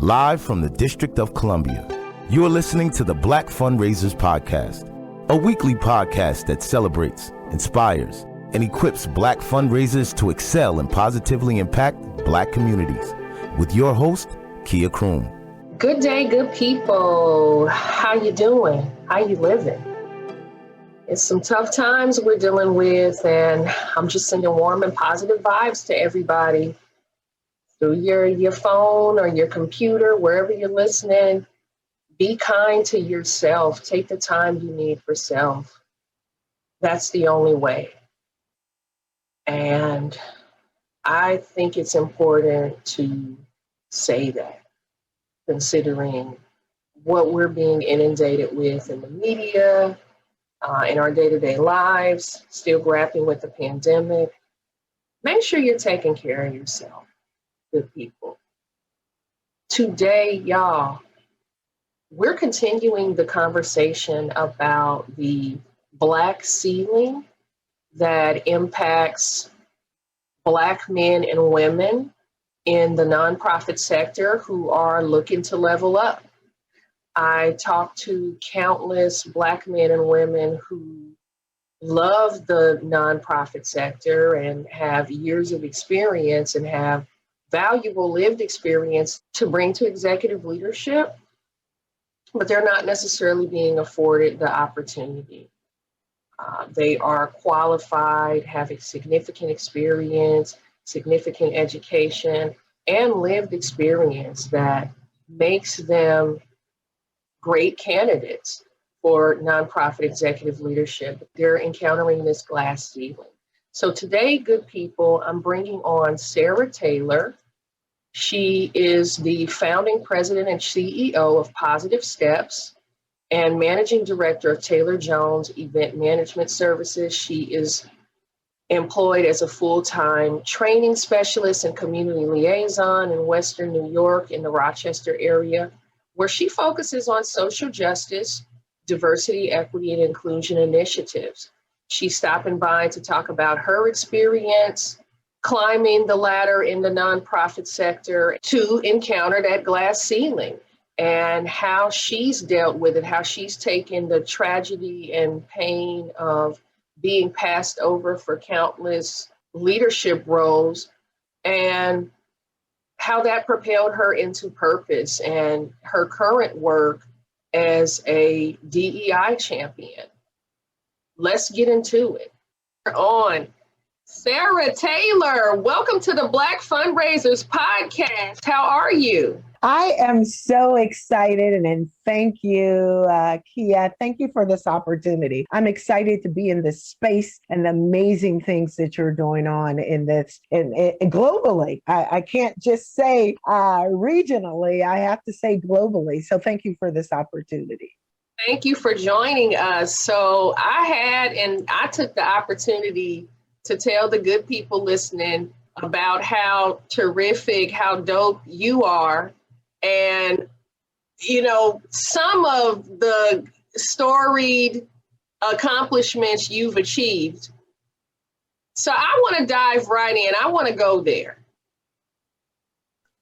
live from the District of Columbia. You are listening to the Black Fundraisers Podcast, a weekly podcast that celebrates, inspires, and equips Black fundraisers to excel and positively impact Black communities. With your host, Croom. Good day, good people. How you doing? How you living? It's some tough times we're dealing with, and I'm just sending warm and positive vibes to everybody through your phone or your computer, wherever you're listening. Be kind to yourself. Take the time you need for self. That's the only way. And I think it's important to say that, considering what we're being inundated with in the media, in our day-to-day lives, still grappling with the pandemic. Make sure you're taking care of yourself, good people. Today, y'all, we're continuing the conversation about the Black ceiling that impacts Black men and women in the nonprofit sector who are looking to level up. I talked to countless Black men and women who love the nonprofit sector and have years of experience and have valuable lived experience to bring to executive leadership, but they're not necessarily being afforded the opportunity. They are qualified, having significant experience, significant education, and lived experience that makes them great candidates for nonprofit executive leadership. They're encountering this glass ceiling. So today, good people, I'm bringing on Sara Taylor. She is the founding president and CEO of Positive Steps and managing director of Taylor Jones Event Management Services. She is employed as a full-time training specialist and community liaison in Western New York in the Rochester area, where she focuses on social justice, diversity, equity, and inclusion initiatives. She's stopping by to talk about her experience climbing the ladder in the nonprofit sector to encounter that glass ceiling and how she's dealt with it, how she's taken the tragedy and pain of being passed over for countless leadership roles and how that propelled her into purpose and her current work as a DEI champion. Let's get into it. We're on Sara Taylor. Welcome to the Black Fundraisers Podcast. How are you? I am so excited and thank you, Kia. Thank you for this opportunity. I'm excited to be in this space and the amazing things that you're doing on in this and globally. I can't just say regionally, I have to say globally. So thank you for this opportunity. Thank you for joining us. So I took the opportunity to tell the good people listening about how terrific, how dope you are. And, you know, some of the storied accomplishments you've achieved. So I want to dive right in. I want to go there.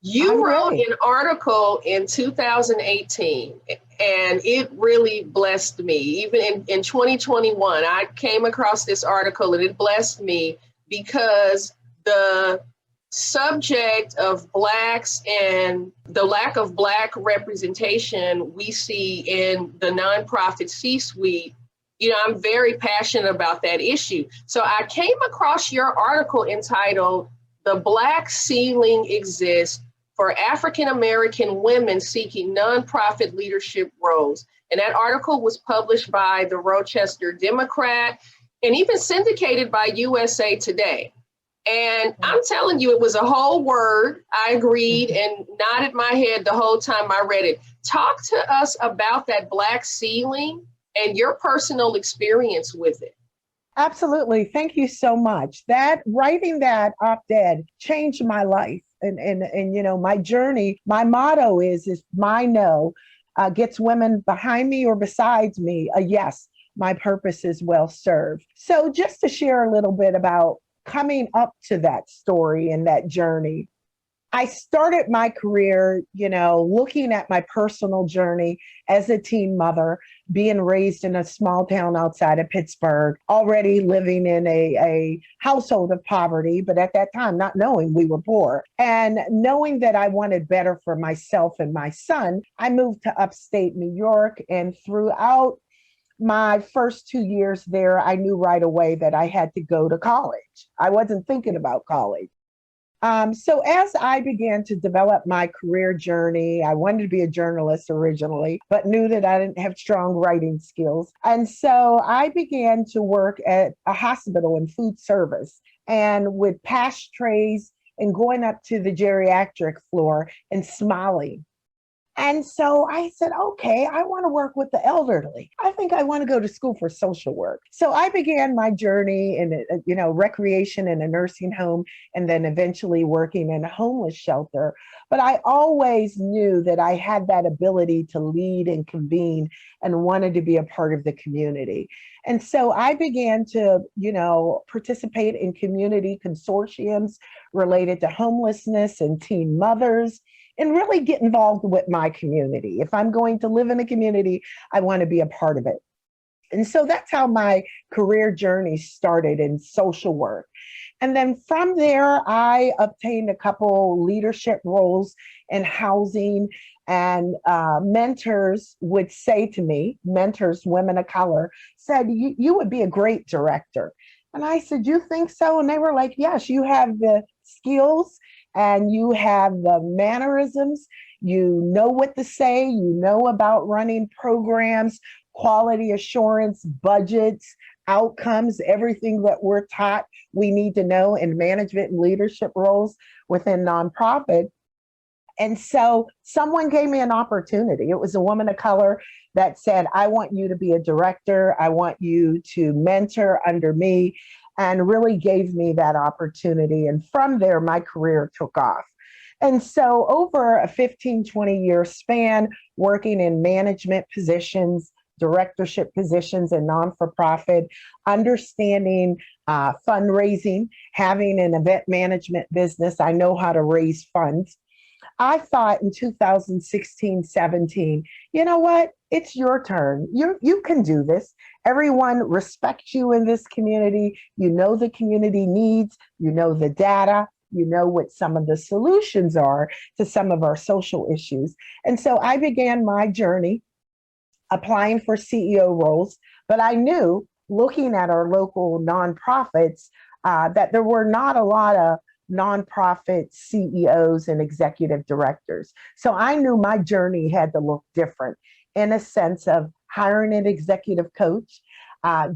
You wrote an article in 2018, and it really blessed me. Even in 2021, I came across this article and it blessed me because the subject of Blacks and the lack of Black representation we see in the nonprofit C-suite, you know, I'm very passionate about that issue. So I came across your article entitled, "The Black Ceiling Exists for African-American Women Seeking Nonprofit Leadership Roles." And that article was published by the Rochester Democrat and even syndicated by USA Today. And I'm telling you, it was a whole word. I agreed and nodded my head the whole time I read it. Talk to us about that Black ceiling and your personal experience with it. Absolutely. Thank you so much. Writing that op-ed changed my life. And you know, my journey, my motto is my no gets women behind me or besides me a yes. My purpose is well served. So just to share a little bit about coming up to that story and that journey. I started my career, looking at my personal journey as a teen mother, being raised in a small town outside of Pittsburgh, already living in a household of poverty, but at that time, not knowing we were poor. And knowing that I wanted better for myself and my son, I moved to upstate New York. And throughout my first 2 years there, I knew right away that I had to go to college. I wasn't thinking about college. So as I began to develop my career journey, I wanted to be a journalist originally, but knew that I didn't have strong writing skills. And so I began to work at a hospital in food service and would pass trays and going up to the geriatric floor and smiling. And so I said, okay, I want to work with the elderly. I think I want to go to school for social work. So I began my journey in, recreation in a nursing home, and then eventually working in a homeless shelter. But I always knew that I had that ability to lead and convene and wanted to be a part of the community. And so I began to, participate in community consortiums related to homelessness and teen mothers, and really get involved with my community. If I'm going to live in a community, I want to be a part of it. And so that's how my career journey started in social work. And then from there, I obtained a couple leadership roles in housing, and mentors would say to me, mentors, women of color, said, you would be a great director. And I said, you think so? And they were like, yes, you have the skills and you have the mannerisms, you know what to say, you know about running programs, quality assurance, budgets, outcomes, everything that we're taught we need to know in management and leadership roles within nonprofit. And so someone gave me an opportunity. It was a woman of color that said, I want you to be a director. I want you to mentor under me, and really gave me that opportunity. And from there, my career took off. And so over a 15, 20-year span, working in management positions, directorship positions in non-for-profit, understanding fundraising, having an event management business, I know how to raise funds. I thought in 2016, 17, you know what? It's your turn. You can do this. Everyone respects you in this community. You know the community needs, you know the data, you know what some of the solutions are to some of our social issues. And so I began my journey applying for CEO roles, but I knew, looking at our local nonprofits, that there were not a lot of nonprofit CEOs and executive directors. So I knew my journey had to look different in a sense of hiring an executive coach,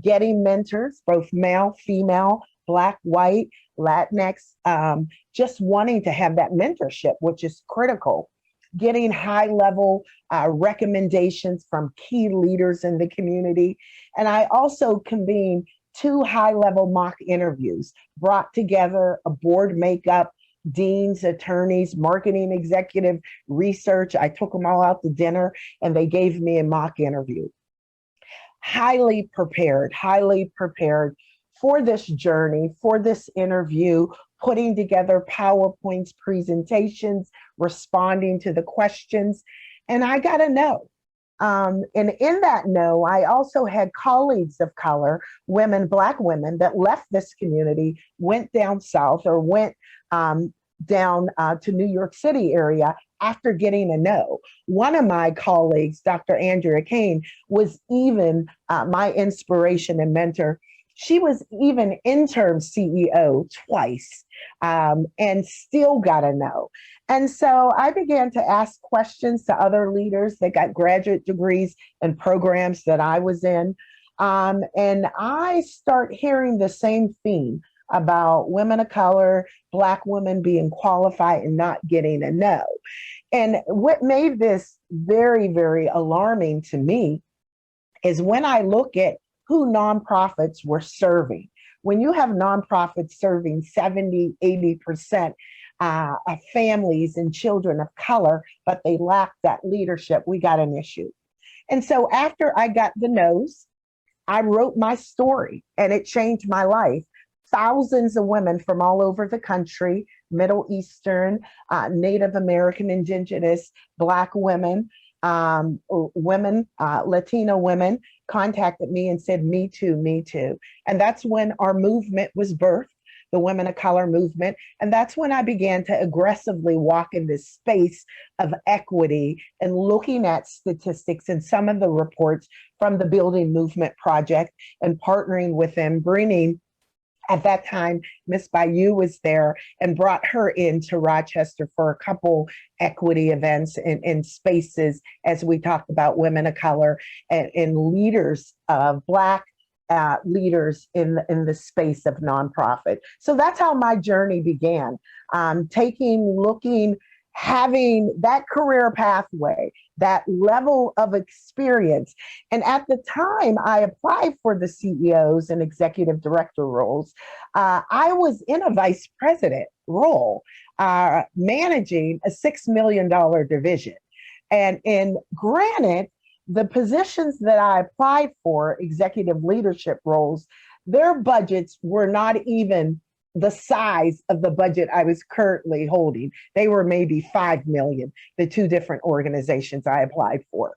getting mentors, both male, female, Black, white, Latinx, just wanting to have that mentorship, which is critical. Getting high level recommendations from key leaders in the community. And I also convened 2 high-level mock interviews, brought together a board makeup, deans, attorneys, marketing executive, research. I took them all out to dinner and they gave me a mock interview. Highly prepared for this journey, for this interview, putting together PowerPoints, presentations, responding to the questions, and I got a no. And in that no, I also had colleagues of color, women, Black women that left this community, went down south or went down to New York City area after getting a no. One of my colleagues, Dr. Andrea Kane, was even my inspiration and mentor. She was even interim CEO twice and still got a no. And so I began to ask questions to other leaders that got graduate degrees and programs that I was in. And I start hearing the same theme about women of color, Black women being qualified and not getting a no. And what made this very, very alarming to me is when I look at who nonprofits were serving. When you have nonprofits serving 70, 80% of families and children of color, but they lack that leadership, we got an issue. And so after I got the no's, I wrote my story and it changed my life. thousands of women from all over the country, Middle Eastern, Native American, Indigenous, Black women, Latino women contacted me and said, me too, me too. And that's when our movement was birthed, the Women of Color movement. And that's when I began to aggressively walk in this space of equity and looking at statistics and some of the reports from the Building Movement Project and partnering with them, bringing, at that time, Miss Bayou was there and brought her into Rochester for a couple equity events and spaces as we talked about women of color and leaders, Black leaders in the space of nonprofit. So that's how my journey began. Having that career pathway, that level of experience. And at the time I applied for the CEOs and executive director roles, I was in a vice president role, managing a $6 million division. And granted, the positions that I applied for, executive leadership roles, their budgets were not even the size of the budget I was currently holding. They were maybe 5 million, the two different organizations I applied for.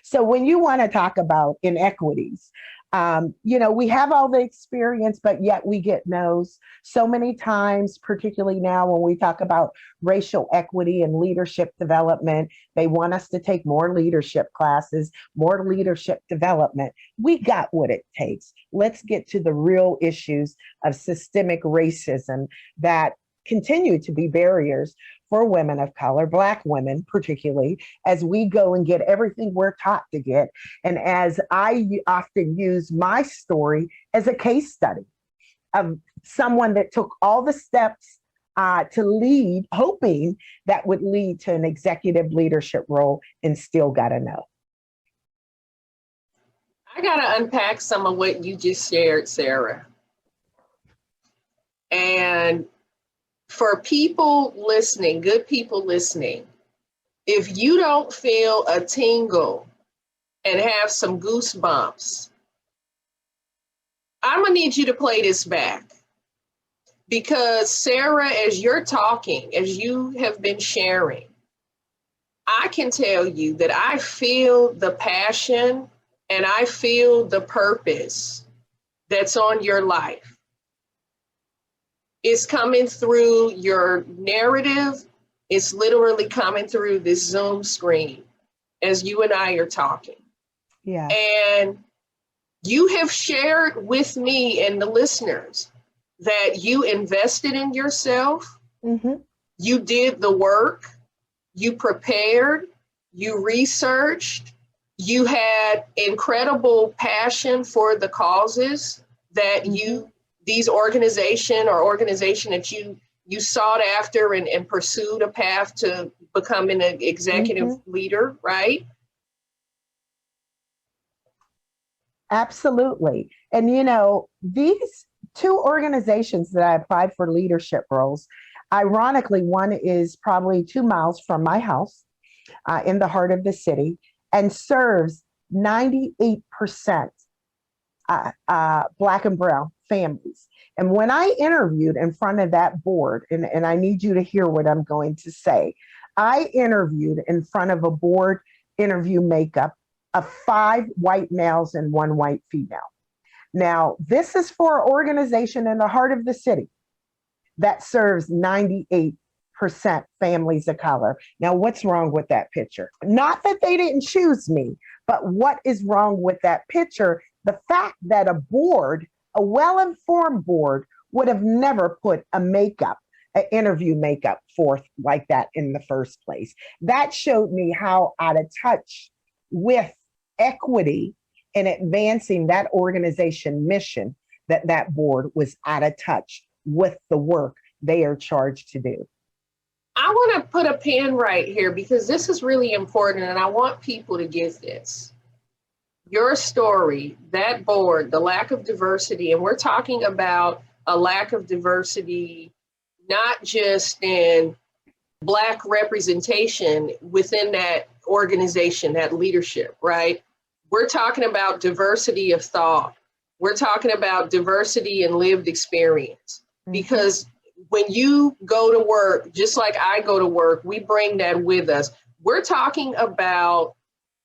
So when you want to talk about inequities, we have all the experience, but yet we get no's so many times, particularly now when we talk about racial equity and leadership development. They want us to take more leadership classes, more leadership development. We got what it takes. Let's get to the real issues of systemic racism that continue to be barriers for women of color, Black women particularly, as we go and get everything we're taught to get. And as I often use my story as a case study of someone that took all the steps to lead, hoping that would lead to an executive leadership role and still got to know. I got to unpack some of what you just shared, Sara. And for people listening, good people listening, if you don't feel a tingle and have some goosebumps, I'm gonna need you to play this back. Because Sara, as you're talking, as you have been sharing, I can tell you that I feel the passion and I feel the purpose that's on your life. It's coming through your narrative. It's literally coming through this Zoom screen as you and I are talking. Yeah. And you have shared with me and the listeners that you invested in yourself. Mm-hmm. You did the work. You prepared. You researched. You had incredible passion for the causes that these organization that you sought after and pursued a path to becoming an executive leader, right? Absolutely. And these two organizations that I applied for leadership roles, ironically, one is probably 2 miles from my house in the heart of the city and serves 98% Black and brown families. And when I interviewed in front of that board, and I need you to hear what I'm going to say, I interviewed in front of a board interview makeup of 5 white males and 1 white female. Now, this is for an organization in the heart of the city that serves 98% families of color. Now, what's wrong with that picture? Not that they didn't choose me, but what is wrong with that picture? The fact that a board, a well-informed board, would have never put an interview makeup forth like that in the first place. That showed me how out of touch with equity and advancing that organization mission that board was out of touch with the work they are charged to do. I want to put a pin right here because this is really important and I want people to get this. Your story, that board, the lack of diversity, and we're talking about a lack of diversity, not just in Black representation within that organization, that leadership, right? We're talking about diversity of thought. We're talking about diversity and lived experience. Because when you go to work, just like I go to work, we bring that with us. We're talking about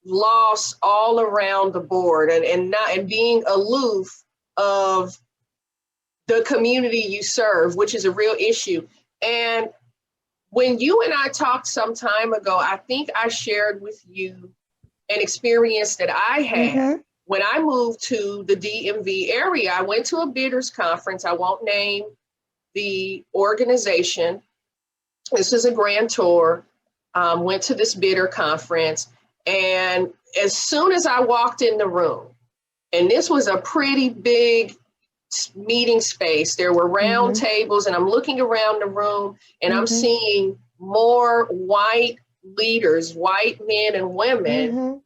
loss all around the board and being aloof of the community you serve, which is a real issue. And when you and I talked some time ago, I think I shared with you an experience that I had when I moved to the DMV area. I went to a bidders conference. I won't name the organization. This is a grantor. Went to this bidder conference. And as soon as I walked in the room, and this was a pretty big meeting space, there were round tables, and I'm looking around the room and I'm seeing more white leaders, white men and women,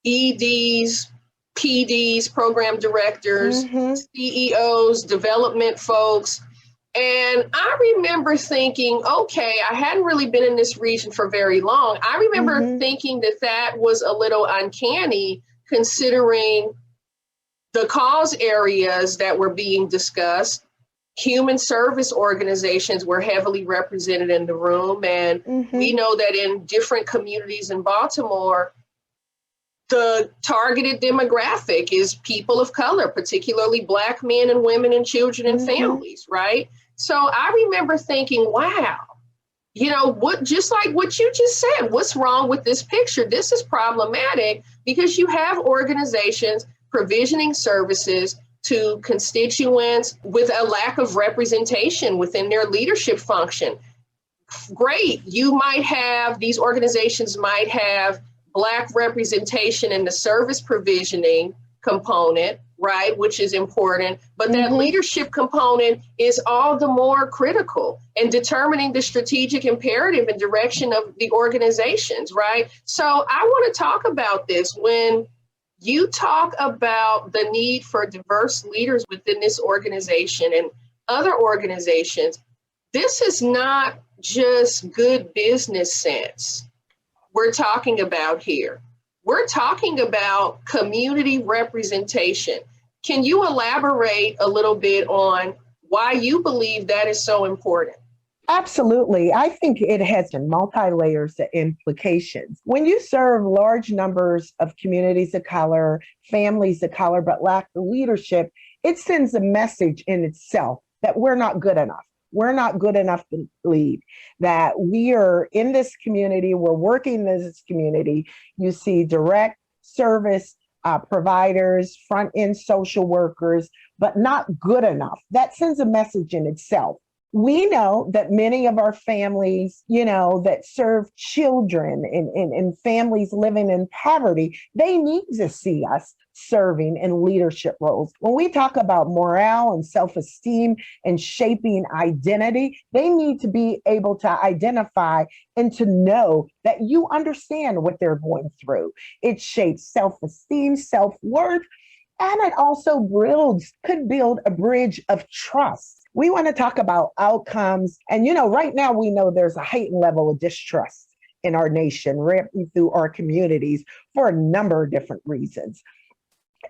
EDs, PDs, program directors, CEOs, development folks. And I remember thinking, okay, I hadn't really been in this region for very long. I remember thinking that was a little uncanny, considering the cause areas that were being discussed. Human service organizations were heavily represented in the room. And we know that in different communities in Baltimore, the targeted demographic is people of color, particularly Black men and women and children and families, right? So I remember thinking, wow, just like what you just said, what's wrong with this picture? This is problematic because you have organizations provisioning services to constituents with a lack of representation within their leadership function. Great. These organizations might have Black representation in the service provisioning component, right, which is important, but that leadership component is all the more critical in determining the strategic imperative and direction of the organizations, right? So I want to talk about this. When you talk about the need for diverse leaders within this organization and other organizations, this is not just good business sense we're talking about here. We're talking about community representation. Can you elaborate a little bit on why you believe that is so important? Absolutely. I think it has multi-layers of implications. When you serve large numbers of communities of color, families of color, but lack the leadership, it sends a message in itself that we're not good enough. We're not good enough to lead, that we are in this community, we're working in this community. You see direct service providers, front-end social workers, but not good enough. That sends a message in itself. We know that many of our families, that serve children and families living in poverty, they need to see us serving in leadership roles. When we talk about morale and self-esteem and shaping identity, they need to be able to identify and to know that you understand what they're going through. It shapes self-esteem, self-worth, and it also could build a bridge of trust. We want to talk about outcomes. And, right now we know there's a heightened level of distrust in our nation, ramping through our communities for a number of different reasons.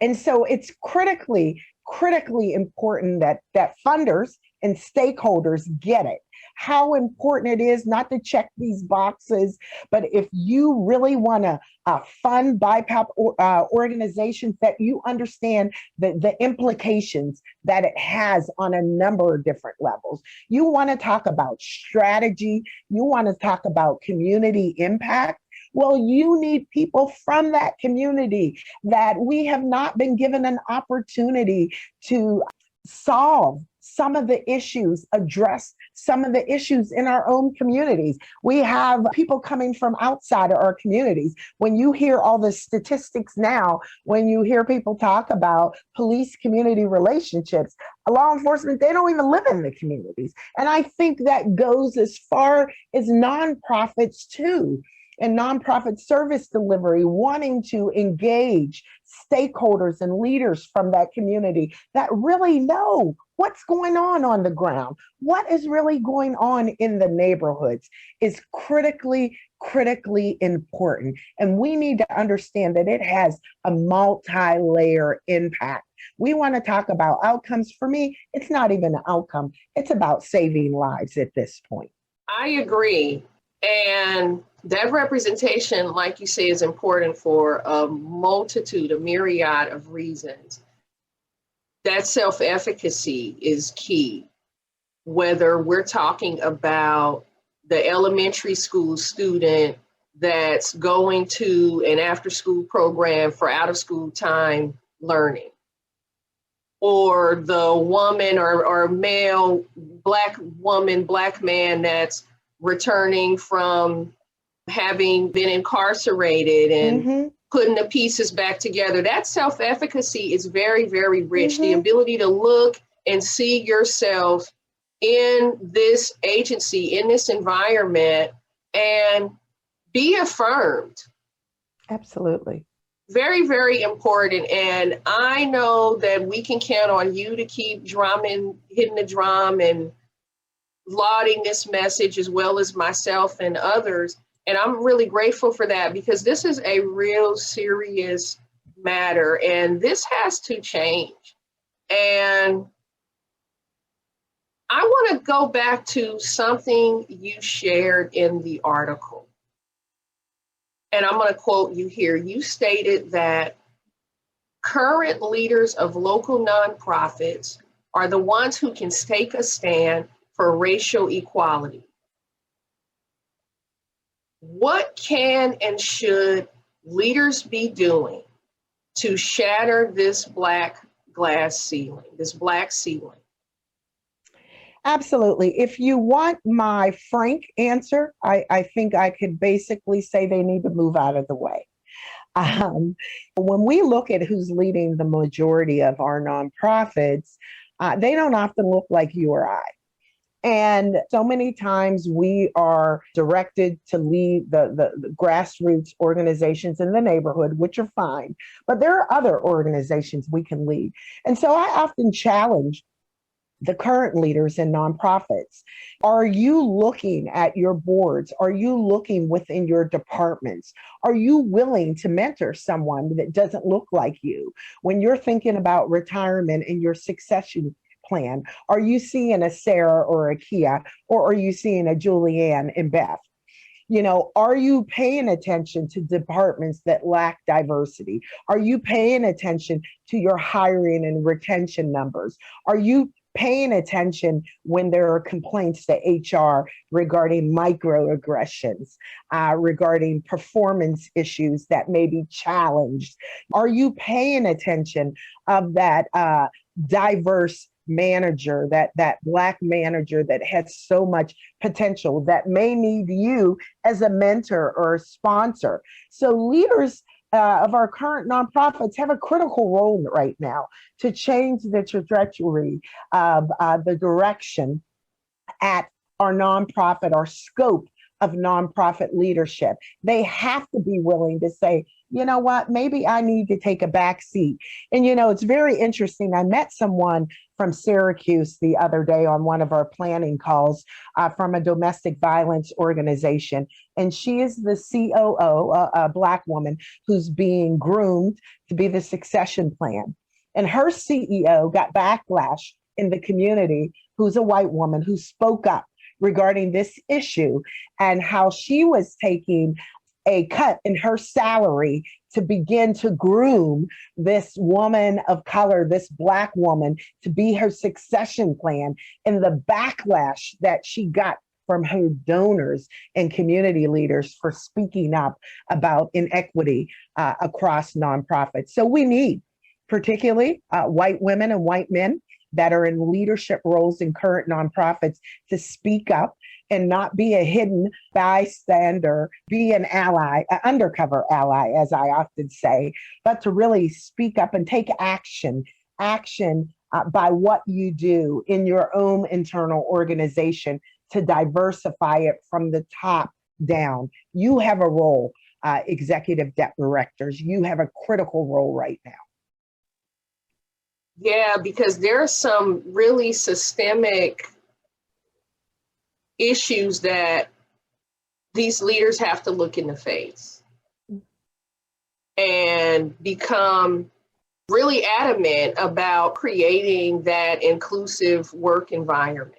And so it's critically important that funders and stakeholders get it. How important it is not to check these boxes, but if you really want to fund BIPOC organizations, that you understand the implications that it has on a number of different levels. You want to talk about strategy. You want to talk about community impact. Well, you need people from that community that we have not been given an opportunity to solve some of the issues, address some of the issues in our own communities. We have people coming from outside of our communities. When you hear all the statistics now, when you hear people talk about police-community relationships, law enforcement, they don't even live in the communities. And I think that goes as far as nonprofits too. And nonprofit service delivery, wanting to engage stakeholders and leaders from that community that really know What's going on the ground? What is really going on in the neighborhoods is critically important. And we need to understand that it has a multi-layer impact. We want to talk about outcomes. For me, it's not even an outcome. It's about saving lives at this point. I agree. And that representation, like you say, is important for a myriad of reasons. That self-efficacy is key, whether we're talking about the elementary school student that's going to an after-school program for out-of-school time learning, or the woman or male, Black woman, Black man that's returning from having been incarcerated and putting the pieces back together. That self-efficacy is very, very rich. The ability to look and see yourself in this agency, in this environment, and be affirmed. Absolutely. Very, very important. And I know that we can count on you to keep hitting the drum and lauding this message, as well as myself and others. And I'm really grateful for that, because this is a real serious matter and this has to change. And I want to go back to something you shared in the article. And I'm going to quote you here. You stated that current leaders of local nonprofits are the ones who can take a stand for racial equality. What can and should leaders be doing to shatter this black ceiling? Absolutely. If you want my frank answer, I think I could basically say they need to move out of the way. When we look at who's leading the majority of our nonprofits, they don't often look like you or I. And so many times we are directed to lead the grassroots organizations in the neighborhood, which are fine, but there are other organizations we can lead. And so I often challenge the current leaders in nonprofits. Are you looking at your boards? Are you looking within your departments? Are you willing to mentor someone that doesn't look like you? When you're thinking about retirement and your succession plan, are you seeing a Sara or a Kia, or are you seeing a Julianne and Beth? You know, are you paying attention to departments that lack diversity? Are you paying attention to your hiring and retention numbers? Are you paying attention when there are complaints to HR regarding microaggressions, regarding performance issues that may be challenged? Are you paying attention of that diverse manager, that Black manager that has so much potential that may need you as a mentor or a sponsor? So leaders of our current nonprofits have a critical role right now to change the trajectory of the direction at our nonprofit, our scope of nonprofit leadership. They have to be willing to say, you know what, maybe I need to take a back seat. And, you know, it's very interesting. I met someone from Syracuse the other day on one of our planning calls from a domestic violence organization. And she is the COO, a Black woman who's being groomed to be the succession plan. And her CEO got backlash in the community, who's a white woman who spoke up regarding this issue and how she was taking a cut in her salary to begin to groom this woman of color, this Black woman, to be her succession plan, and the backlash that she got from her donors and community leaders for speaking up about inequity across nonprofits. So we need particularly white women and white men that are in leadership roles in current nonprofits to speak up and not be a hidden bystander, be an ally, an undercover ally, as I often say, but to really speak up and take action by what you do in your own internal organization to diversify it from the top down. You have a role, executive directors. You have a critical role right now. Yeah, because there are some really systemic issues that these leaders have to look in the face and become really adamant about creating that inclusive work environment,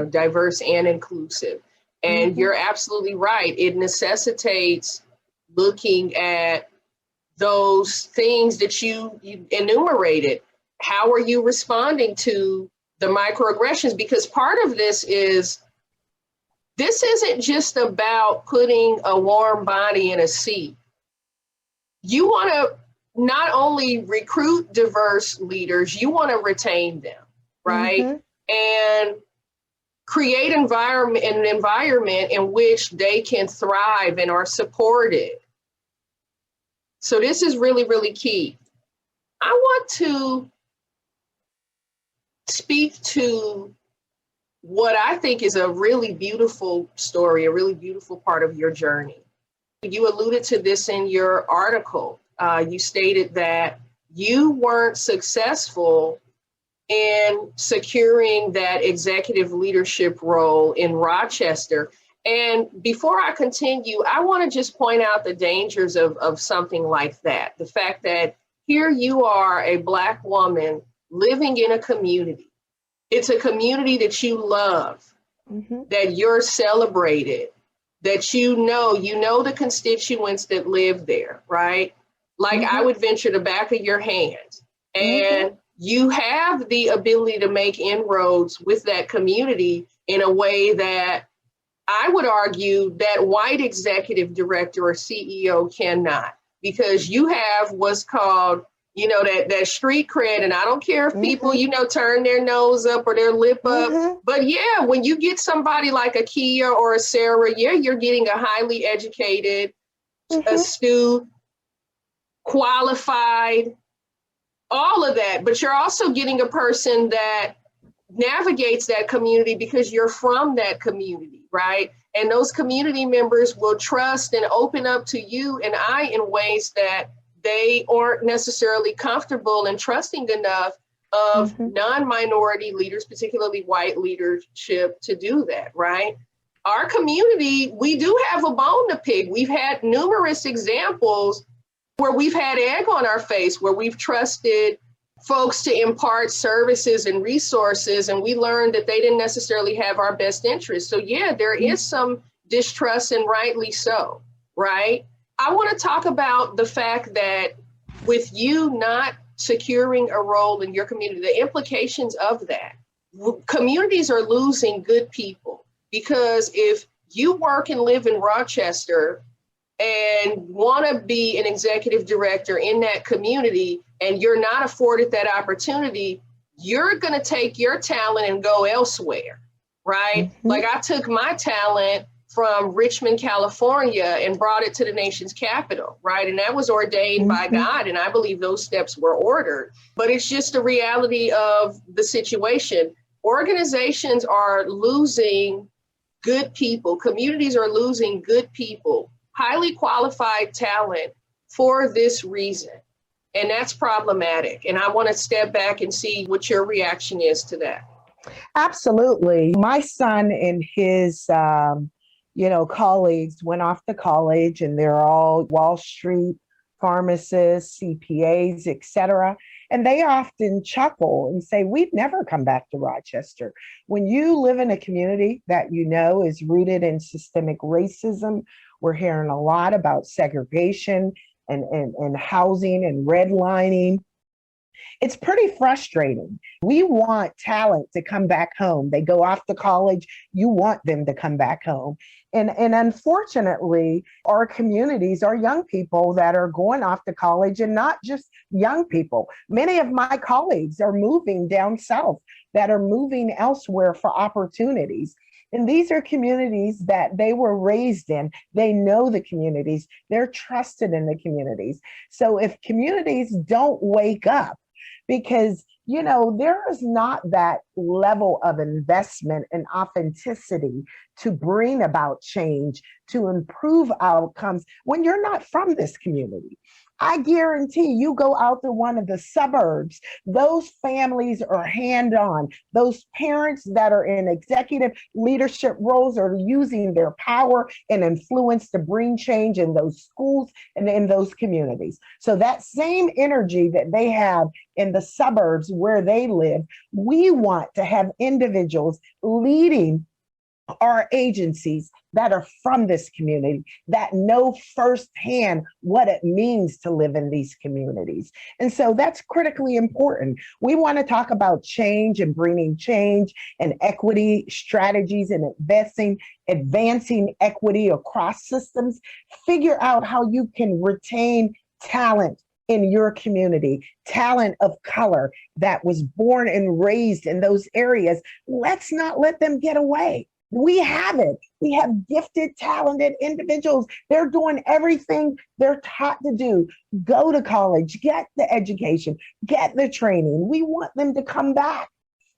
diverse and inclusive. And you're absolutely right. It necessitates looking at those things that you enumerated. How are you responding to the microaggressions? Because part of this isn't just about putting a warm body in a seat. You want to not only recruit diverse leaders, you want to retain them, right? And create an environment in which they can thrive and are supported. So this is really, really key. I want to speak to what I think is a really beautiful story, a really beautiful part of your journey. You alluded to this in your article. You stated that you weren't successful in securing that executive leadership role in Rochester. And before I continue, I want to just point out the dangers of something like that. The fact that here you are, a Black woman living in a community. It's a community that you love, that you're celebrated, that you know the constituents that live there, right? Like I would venture the back of your hand. And you have the ability to make inroads with that community in a way that I would argue that white executive director or CEO cannot, because you have what's called, that street cred. And I don't care if people, turn their nose up or their lip up. But yeah, when you get somebody like a Kia or a Sarah, you're getting a highly educated, astute, qualified, all of that. But you're also getting a person that navigates that community because you're from that community, right? And those community members will trust and open up to you and I in ways that they aren't necessarily comfortable and trusting enough of non-minority leaders, particularly white leadership, to do that, right? Our community, we do have a bone to pick. We've had numerous examples where we've had egg on our face, where we've trusted folks to impart services and resources, and we learned that they didn't necessarily have our best interests. So yeah, there is some distrust, and rightly so, right? I want to talk about the fact that with you not securing a role in your community, the implications of that. Communities are losing good people, because if you work and live in Rochester and want to be an executive director in that community and you're not afforded that opportunity, you're going to take your talent and go elsewhere, right? Like I took my talent from Richmond, California, and brought it to the nation's capital, right? And that was ordained by God, and I believe those steps were ordered. But it's just the reality of the situation. Organizations are losing good people. Communities are losing good people, highly qualified talent for this reason. And that's problematic. And I want to step back and see what your reaction is to that. Absolutely. My son and his colleagues went off to college, and they're all Wall Street pharmacists, CPAs, etc. And they often chuckle and say, we'd never come back to Rochester. When you live in a community that is rooted in systemic racism, we're hearing a lot about segregation and housing and redlining. It's pretty frustrating. We want talent to come back home. They go off to college. You want them to come back home. And unfortunately, our communities are young people that are going off to college, and not just young people. Many of my colleagues are moving down south, that are moving elsewhere for opportunities. And these are communities that they were raised in. They know the communities. They're trusted in the communities. So if communities don't wake up, because, there is not that level of investment and authenticity to bring about change, to improve outcomes when you're not from this community. I guarantee you go out to one of the suburbs, those families are hand-on. Those parents that are in executive leadership roles are using their power and influence to bring change in those schools and in those communities. So that same energy that they have in the suburbs where they live, we want to have individuals leading our agencies that are from this community, that know firsthand what it means to live in these communities. And so that's critically important. We want to talk about change and bringing change and equity strategies and advancing equity across systems. Figure out how you can retain talent in your community, talent of color that was born and raised in those areas. Let's not let them get away. We have it. We have gifted, talented individuals. They're doing everything they're taught to do. Go to college, get the education, get the training. We want them to come back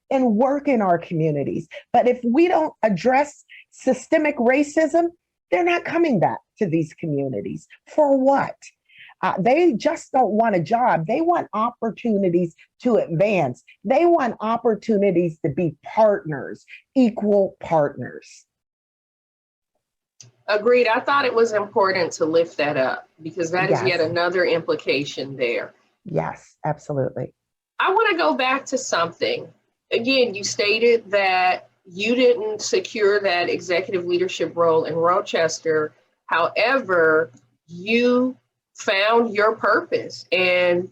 and work in our communities. But if we don't address systemic racism, they're not coming back to these communities. For what? They just don't want a job. They want opportunities to advance. They want opportunities to be partners, equal partners. Agreed. I thought it was important to lift that up because that is Yes. yet another implication there. Yes, absolutely. I want to go back to something. Again, you stated that you didn't secure that executive leadership role in Rochester. However, you found your purpose and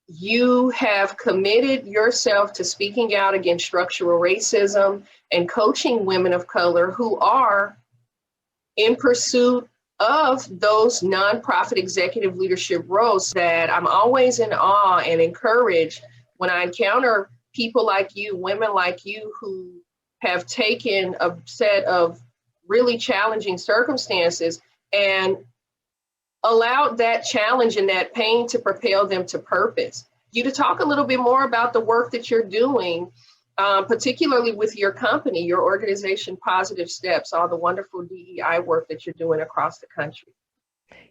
you have committed yourself to speaking out against structural racism and coaching women of color who are in pursuit of those nonprofit executive leadership roles. That I'm always in awe and encouraged when I encounter people like you, women like you, who have taken a set of really challenging circumstances and allowed that challenge and that pain to propel them to purpose. You to talk a little bit more about the work that you're doing, particularly with your company, your organization, Positive Steps, all the wonderful DEI work that you're doing across the country.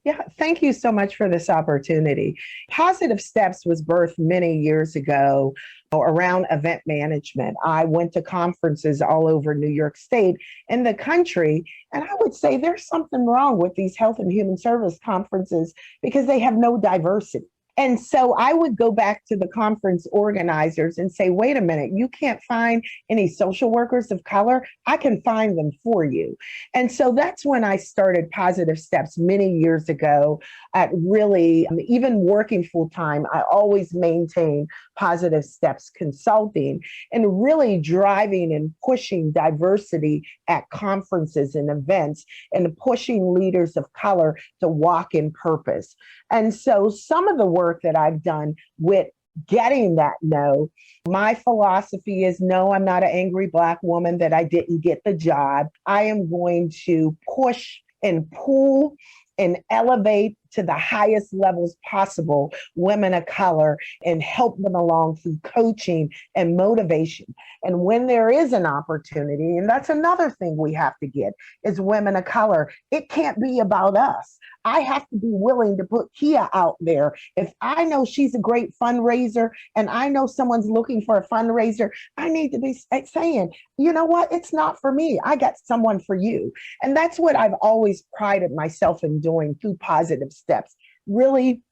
Yeah, thank you so much for this opportunity. Positive Steps was birthed many years ago around event management. I went to conferences all over New York State and the country, and I would say there's something wrong with these health and human service conferences because they have no diversity. And so I would go back to the conference organizers and say, wait a minute, you can't find any social workers of color? I can find them for you. And so that's when I started Positive Steps many years ago at really, even working full time, I always maintained Positive Steps Consulting and really driving and pushing diversity at conferences and events and pushing leaders of color to walk in purpose. And so some of the work that I've done with getting that no, my philosophy is no, I'm not an angry Black woman that I didn't get the job. I am going to push and pull and elevate to the highest levels possible women of color and help them along through coaching and motivation. And when there is an opportunity, and that's another thing we have to get, is women of color, it can't be about us. I have to be willing to put Kia out there. If I know she's a great fundraiser and I know someone's looking for a fundraiser, I need to be saying, you know what, it's not for me. I got someone for you. And that's what I've always prided myself in doing through Positive Steps, really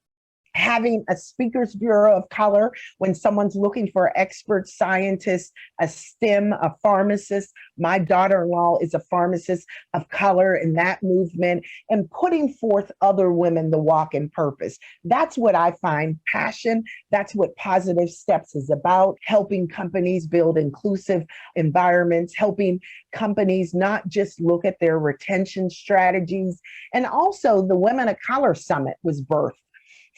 having a speakers bureau of color when someone's looking for an expert scientist, a STEM, a pharmacist. My daughter-in-law is a pharmacist of color in that movement, and putting forth other women to walk in purpose. That's what I find passion. That's what Positive Steps is about, helping companies build inclusive environments, helping companies not just look at their retention strategies. And also the Women of Color Summit was birthed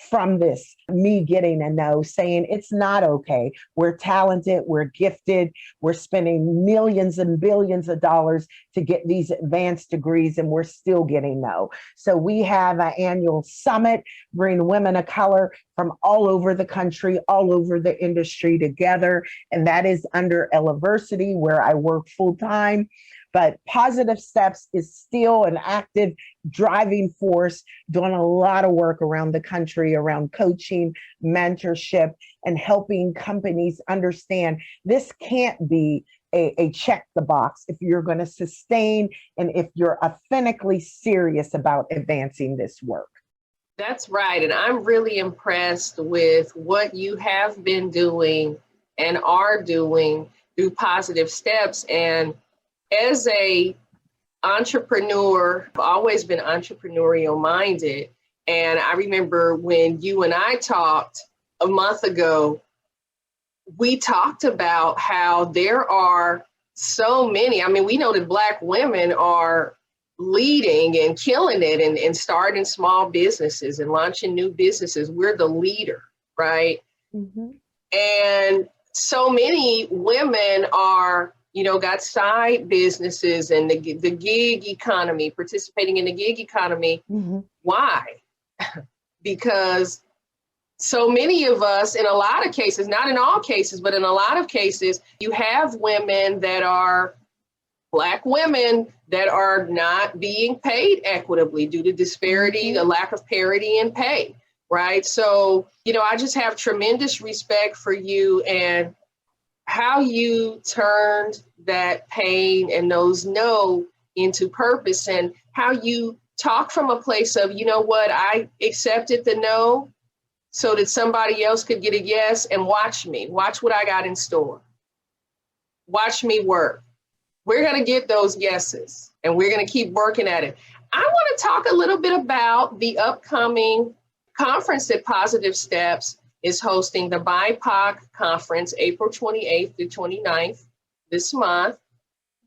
from this, me getting a no, saying it's not okay. We're talented, we're gifted, we're spending millions and billions of dollars to get these advanced degrees and we're still getting no. So we have an annual summit, bring women of color from all over the country, all over the industry together. And that is under Eleversity, where I work full time. But Positive Steps is still an active driving force, doing a lot of work around the country around coaching, mentorship, and helping companies understand this can't be a check the box if you're going to sustain and if you're authentically serious about advancing this work. That's right. And I'm really impressed with what you have been doing and are doing through Positive Steps. And as a entrepreneur, I've always been entrepreneurial minded. And I remember when you and I talked a month ago, we talked about how there are so many. I mean, we know that Black women are leading and killing it and starting small businesses and launching new businesses. We're the leader, right? Mm-hmm. And so many women are, got side businesses and the gig economy, participating in the gig economy. Mm-hmm. Why? Because so many of us, in a lot of cases, not in all cases, but in a lot of cases, you have women that are Black women that are not being paid equitably due to disparity, the lack of parity in pay, right? So, I just have tremendous respect for you and how you turned that pain and those no into purpose, and how you talk from a place of, I accepted the no so that somebody else could get a yes, and watch what I got in store. Watch me work. We're going to get those yeses, and we're going to keep working at it. I want to talk a little bit about the upcoming conference that Positive Steps is hosting, the BIPOC conference, April 28th through 29th this month.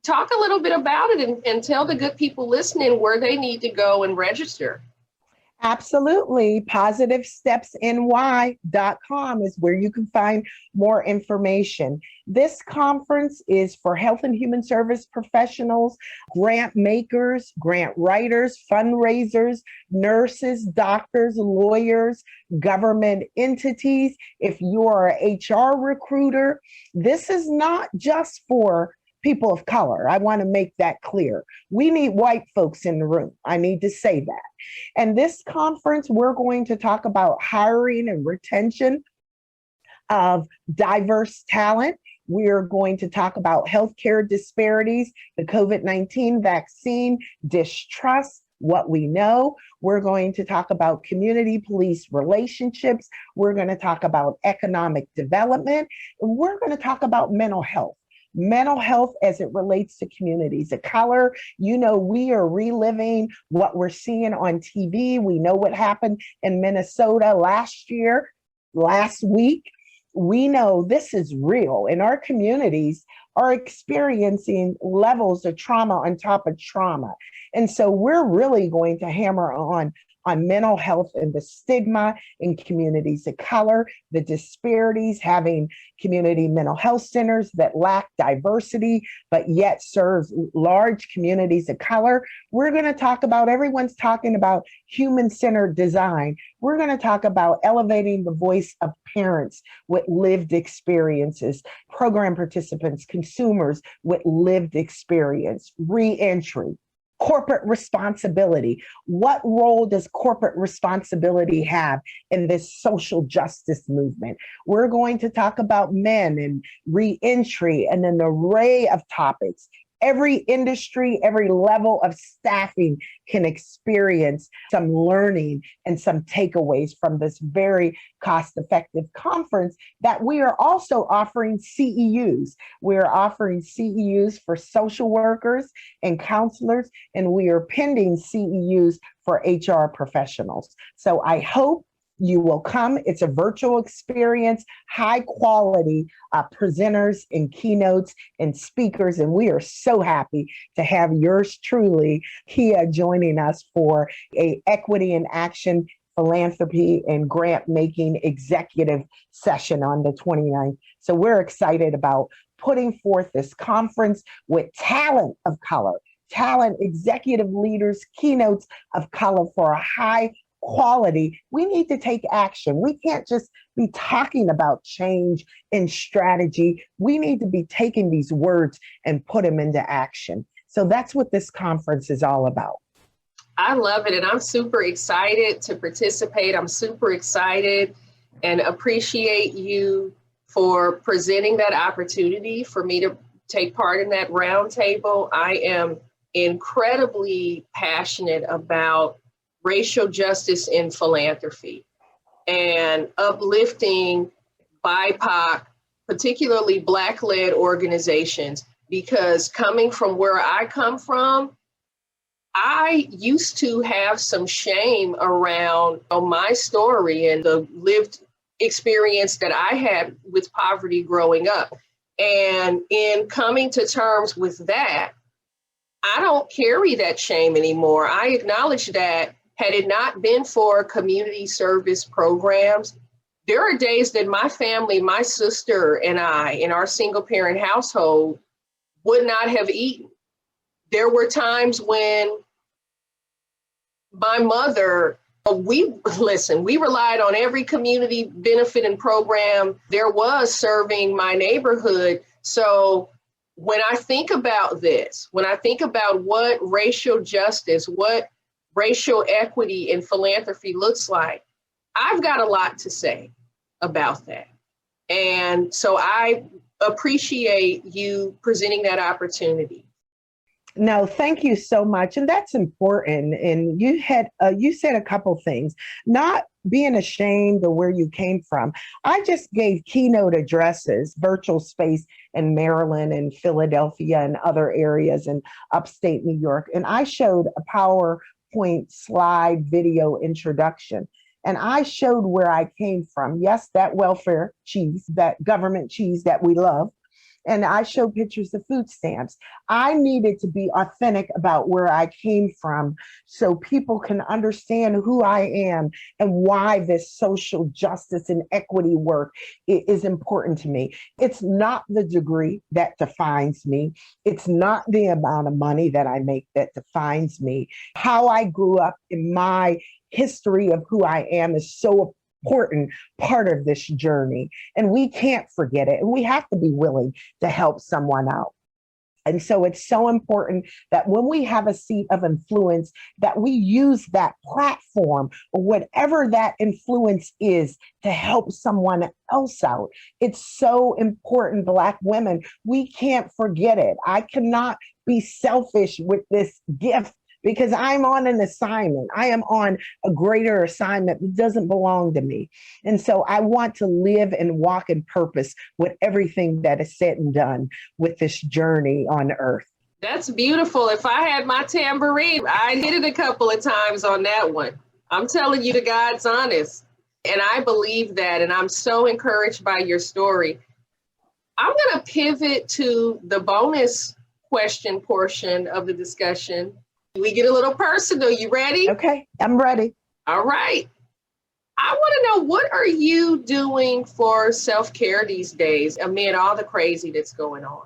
Talk a little bit about it and tell the good people listening where they need to go and register. Absolutely. PositiveStepsNY.com is where you can find more information. This conference is for health and human service professionals, grant makers, grant writers, fundraisers, nurses, doctors, lawyers, government entities. If you are an HR recruiter, this is not just for people of color. I want to make that clear. We need white folks in the room. I need to say that. And this conference, we're going to talk about hiring and retention of diverse talent. We're going to talk about healthcare disparities, the COVID-19 vaccine, distrust, what we know. We're going to talk about community police relationships. We're going to talk about economic development. And we're going to talk about mental health. Mental health as it relates to communities of color. We are reliving what we're seeing on TV. We know what happened in Minnesota last week. We know this is real, and our communities are experiencing levels of trauma on top of trauma. And so we're really going to hammer on mental health and the stigma in communities of color, the disparities, having community mental health centers that lack diversity, but yet serve large communities of color. We're going to talk about, everyone's talking about human-centered design. We're going to talk about elevating the voice of parents with lived experiences, program participants, consumers with lived experience, re-entry. Corporate responsibility. What role does corporate responsibility have in this social justice movement? We're going to talk about men and re-entry and an array of topics. Every industry, every level of staffing can experience some learning and some takeaways from this very cost-effective conference that we are also offering CEUs. We're offering CEUs for social workers and counselors, and we are pending CEUs for HR professionals. So I hope you will come. It's a virtual experience, high quality presenters and keynotes and speakers. And we are so happy to have yours truly, Kia, joining us for a Equity in Action, Philanthropy and Grant Making Executive session on the 29th. So we're excited about putting forth this conference with talent of color, talent, executive leaders, keynotes of color for a high quality. We need to take action. We can't just be talking about change and strategy. We need to be taking these words and put them into action. So that's what this conference is all about. I love it. And I'm super excited to participate. I'm super excited and appreciate you for presenting that opportunity for me to take part in that roundtable. I am incredibly passionate about racial justice in philanthropy and uplifting BIPOC, particularly Black-led organizations, because coming from where I come from, I used to have some shame around my story and the lived experience that I had with poverty growing up. And in coming to terms with that, I don't carry that shame anymore. I acknowledge that had it not been for community service programs, there are days that my family, my sister and I, in our single parent household, would not have eaten. There were times when my mother, we relied on every community benefit and program there was serving my neighborhood. So when I think about this, when I think about what racial justice, what racial equity in philanthropy looks like, I've got a lot to say about that. And so I appreciate you presenting that opportunity. No, thank you so much. And that's important. And you said a couple things, not being ashamed of where you came from. I just gave keynote addresses, virtual space in Maryland and Philadelphia and other areas in upstate New York. And I showed a PowerPoint slide video introduction. And I showed where I came from. Yes, that welfare cheese, that government cheese that we love. And I showed pictures of food stamps. I needed to be authentic about where I came from so people can understand who I am and why this social justice and equity work is important to me. It's not the degree that defines me. It's not the amount of money that I make that defines me. How I grew up in my history of who I am is so important part of this journey, and we can't forget it, and we have to be willing to help someone out. And so it's so important that when we have a seat of influence, that we use that platform or whatever that influence is to help someone else out. It's so important, Black women, we can't forget it. I cannot be selfish with this gift because I'm on an assignment. I am on a greater assignment that doesn't belong to me. And so I want to live and walk in purpose with everything that is said and done with this journey on earth. That's beautiful. If I had my tambourine, I'd hit it a couple of times on that one. I'm telling you, the God's honest. And I believe that, and I'm so encouraged by your story. I'm going to pivot to the bonus question portion of the discussion. We get a little personal. You ready? Okay, I'm ready. All right. I want to know, what are you doing for self-care these days amid all the crazy that's going on?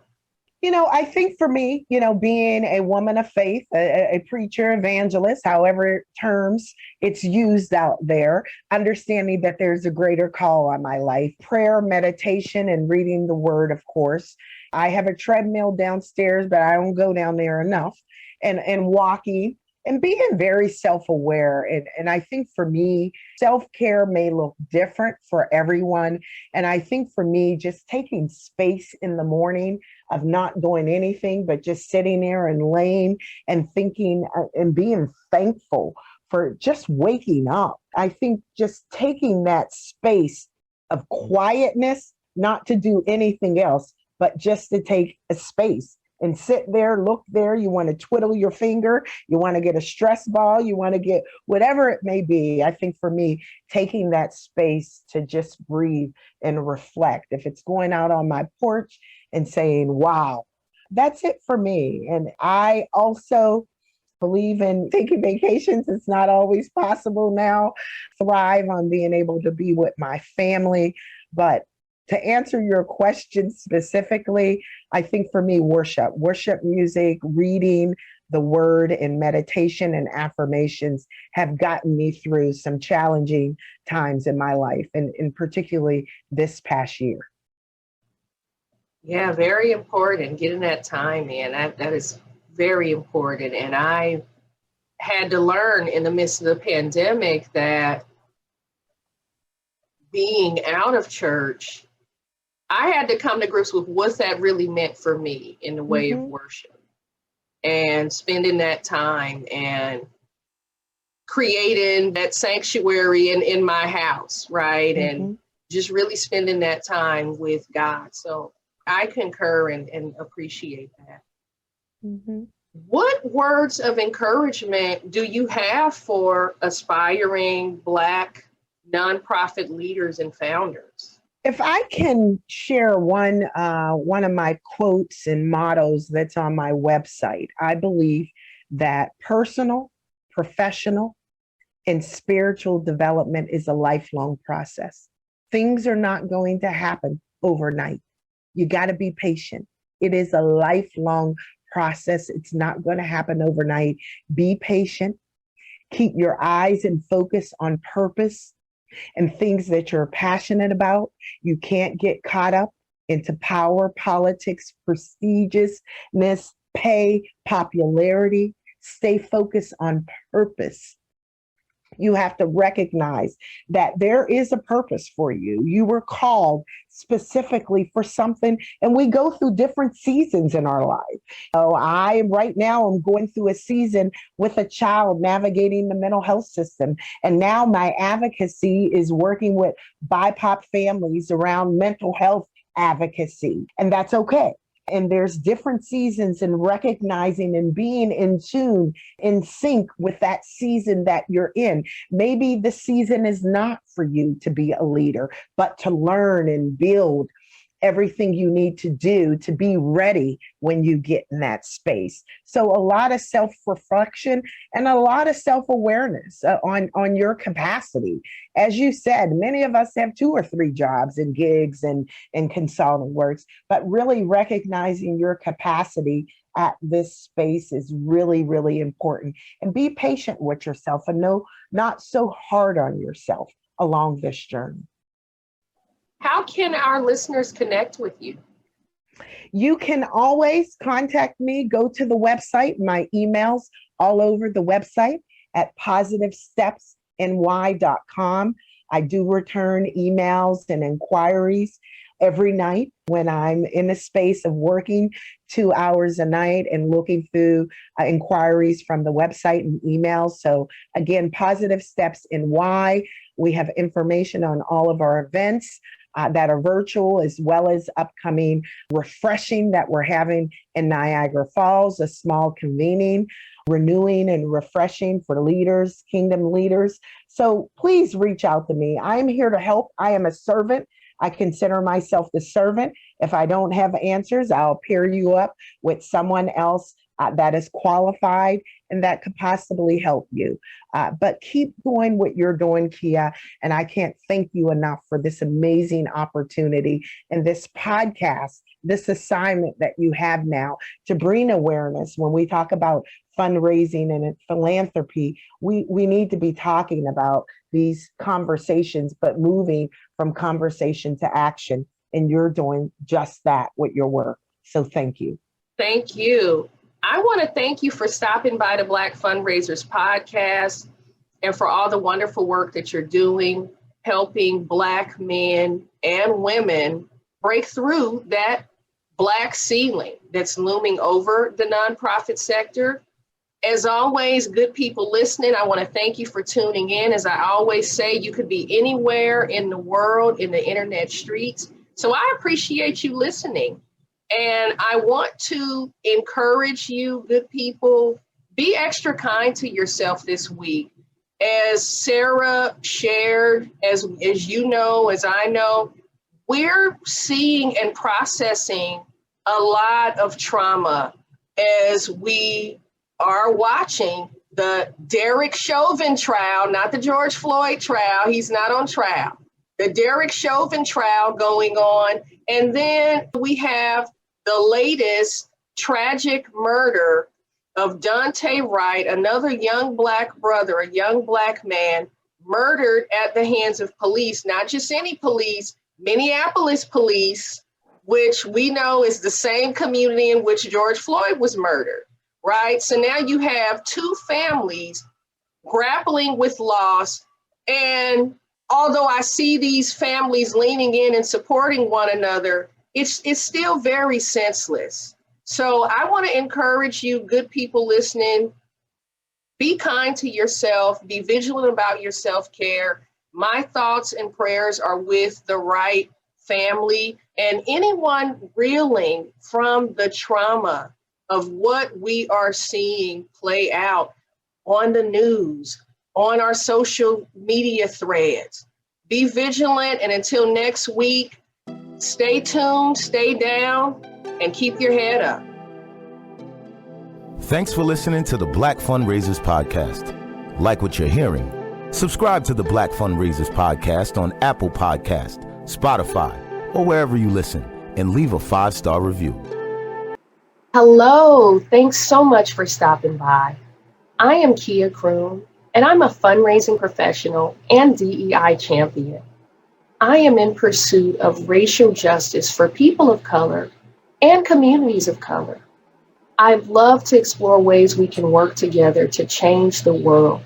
I think for me, being a woman of faith, a preacher, evangelist, however terms it's used out there, understanding that there's a greater call on my life, prayer, meditation, and reading the word, of course. I have a treadmill downstairs, but I don't go down there enough. And walking and being very self-aware. And I think for me, self-care may look different for everyone. And I think for me, just taking space in the morning of not doing anything, but just sitting there and laying and thinking and being thankful for just waking up. I think just taking that space of quietness, not to do anything else, but just to take a space and sit there, look there. You want to twiddle your finger. You want to get a stress ball. You want to get whatever it may be. I think for me, taking that space to just breathe and reflect. If it's going out on my porch and saying, wow, that's it for me. And I also believe in taking vacations. It's not always possible now. Thrive on being able to be with my family. But to answer your question specifically, I think for me, worship music, reading the word and meditation and affirmations have gotten me through some challenging times in my life, and particularly this past year. Yeah, very important. Getting that time in. That is very important. And I had to learn in the midst of the pandemic that being out of church, I had to come to grips with what that really meant for me in the way of worship, and spending that time and creating that sanctuary in my house, right? And just really spending that time with God. So I concur and appreciate that. What words of encouragement do you have for aspiring Black nonprofit leaders and founders? If I can share one of my quotes and mottos that's on my website, I believe that personal, professional, and spiritual development is a lifelong process. Things are not going to happen overnight. You got to be patient. It is a lifelong process. It's not going to happen overnight. Be patient. Keep your eyes and focus on purpose and things that you're passionate about. You can't get caught up into power, politics, prestigiousness, pay, popularity. Stay focused on purpose. You have to recognize that there is a purpose for you. You were called specifically for something, and we go through different seasons in our life. So right now, I'm going through a season with a child navigating the mental health system. And now my advocacy is working with BIPOC families around mental health advocacy, and that's okay. And there's different seasons in recognizing and being in tune, in sync with that season that you're in. Maybe the season is not for you to be a leader, but to learn and build everything you need to do to be ready when you get in that space. So a lot of self-reflection and a lot of self-awareness on your capacity. As you said, many of us have 2 or 3 jobs and gigs and consulting works, but really recognizing your capacity at this space is really, really important. And be patient with yourself and not so hard on yourself along this journey. How can our listeners connect with you? You can always contact me. Go to the website. My email's all over the website at positivestepsny.com. I do return emails and inquiries every night when I'm in a space of working 2 hours a night and looking through inquiries from the website and emails. So again, Positive Steps NY. We have information on all of our events that are virtual, as well as upcoming refreshing that we're having in Niagara Falls, a small convening, renewing and refreshing for leaders, kingdom leaders. So please reach out to me. I'm here to help. I am a servant. I consider myself the servant. If I don't have answers, I'll pair you up with someone else that is qualified and that could possibly help you. But keep doing what you're doing, Kia. And I can't thank you enough for this amazing opportunity and this podcast, this assignment that you have now to bring awareness. When we talk about fundraising and philanthropy, we need to be talking about these conversations, but moving from conversation to action. And you're doing just that with your work. So thank you. Thank you. I want to thank you for stopping by the Black Fundraisers Podcast and for all the wonderful work that you're doing, helping Black men and women break through that Black ceiling that's looming over the nonprofit sector. As always, good people listening, I want to thank you for tuning in. As I always say, you could be anywhere in the world, in the internet streets. So I appreciate you listening. And I want to encourage you, good people, be extra kind to yourself this week. As Sara shared, as you know, as I know, we're seeing and processing a lot of trauma as we are watching the Derek Chauvin trial, not the George Floyd trial. He's not on trial. The Derek Chauvin trial going on. And then we have the latest tragic murder of Dante Wright, another young Black brother, a young Black man, murdered at the hands of police, not just any police, Minneapolis police, which we know is the same community in which George Floyd was murdered. right? So now you have two families grappling with loss. And although I see these families leaning in and supporting one another, it's still very senseless. So I want to encourage you, good people listening, be kind to yourself, be vigilant about your self-care. My thoughts and prayers are with the right family and anyone reeling from the trauma of what we are seeing play out on the news, on our social media threads. Be vigilant, and until next week, stay tuned, stay down, and keep your head up. Thanks for listening to the Black Fundraisers Podcast. Like what you're hearing? Subscribe to the Black Fundraisers Podcast on Apple Podcast, Spotify, or wherever you listen, and leave a 5-star review. Hello, thanks so much for stopping by. I am Croom, and I'm a fundraising professional and DEI champion. I am in pursuit of racial justice for people of color and communities of color. I'd love to explore ways we can work together to change the world.